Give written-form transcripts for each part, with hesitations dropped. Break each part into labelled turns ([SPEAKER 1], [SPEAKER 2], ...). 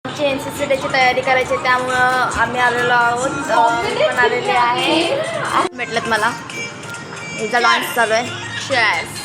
[SPEAKER 1] आमची NCC डेची तयारी करायची त्यामुळं आम्ही आलेलो आहोत. पण आलेले आहे भेटलेत मला. हिचा डान्स चालू आहे. शेअर्स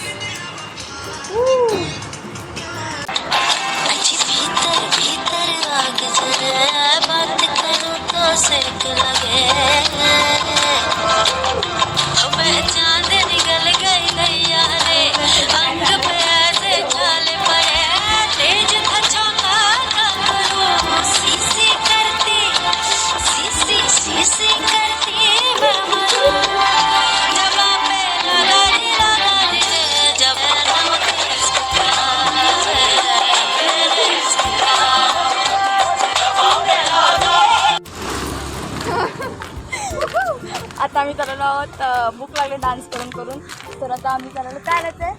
[SPEAKER 1] आता आम्ही चाललो आहोत. भूक लागली डान्स करून करून. तर आता आम्ही चाललो काय आलं ते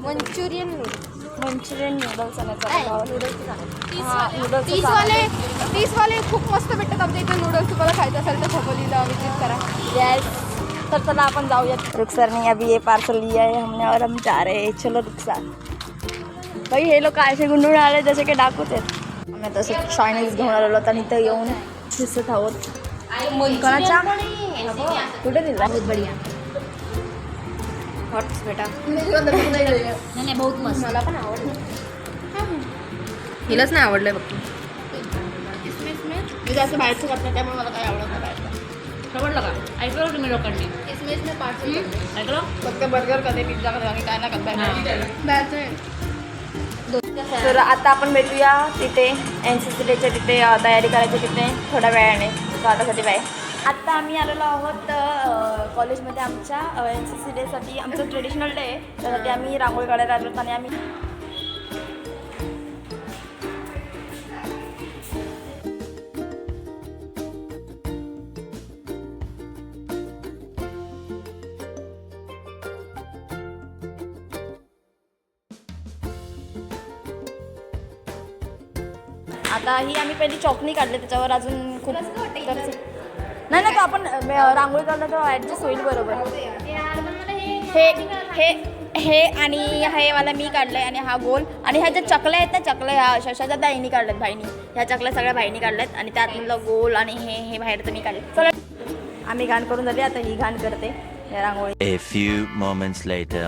[SPEAKER 1] मंचुरियन नूडल्स
[SPEAKER 2] तीसवाले खूप मस्त भेटतात आमच्या इथे नूडल्स. तुम्हाला खायचं असेल तर खबोलीला विजिट करा.
[SPEAKER 1] यस. तर चला आपण जाऊयात. रुखसर ने अभी ये पार्सल लिया है हमने और हम जा रहे हैं. चलो रुखसर. भाई हे लोक असे गुंडून आले जसे की डाकूच आहेत. आम्ही तसे चायनीज घेऊन आलेलो आणि इथं येऊन दिसत आहोत. कोणाच्या कुठे दिला
[SPEAKER 2] बहुत बढ़िया
[SPEAKER 1] हॉट्स बेटा.
[SPEAKER 2] नाही बहुत मस्त.
[SPEAKER 1] मला पण आवडलं.
[SPEAKER 2] हिलाच नाही आवडलंय फक्त.
[SPEAKER 1] मी जास्त बाहेरचं करत नाही त्यामुळे मला काही आवडत नाही बाहेरचं.
[SPEAKER 2] आवडलं का? ऐकलं तुम्ही लोकांनी ऐकलं
[SPEAKER 1] फक्त बर्गर कधी पिझ्झा कधी आणि काय नाही तर आता आपण भेटूया तिथे NCC डेच्या तिथे तयारी करायची तिथे थोड्या वेळाने. तर आतासाठी बाय. आत्ता आम्ही आलेलो आहोत कॉलेजमध्ये आमच्या NCC डेसाठी. आमचं ट्रेडिशनल डे आहे त्यासाठी आम्ही रांगोळी काढायला आलो आणि आम्ही आता ही आम्ही पहिली चॉकनी काढली त्याच्यावर अजून खूप नाही ना. तर आपण रांगोळी काढलं तर ॲडजस्ट होईल बरोबर. हे आणि हे मला मी काढलं आहे आणि हा गोल आणि ह्या ज्या चकल्या आहेत ना चकल्या ह्या अशा त्या दाईनी काढल्यात भाईनी. ह्या चकल्या सगळ्या भाईनी काढल्यात आणि त्यातलं गोल आणि हे बाहेर तर मी काढले. चला आम्ही घाण करून झाली. आता ही घाण करते रांगोळी.
[SPEAKER 3] A few moments later.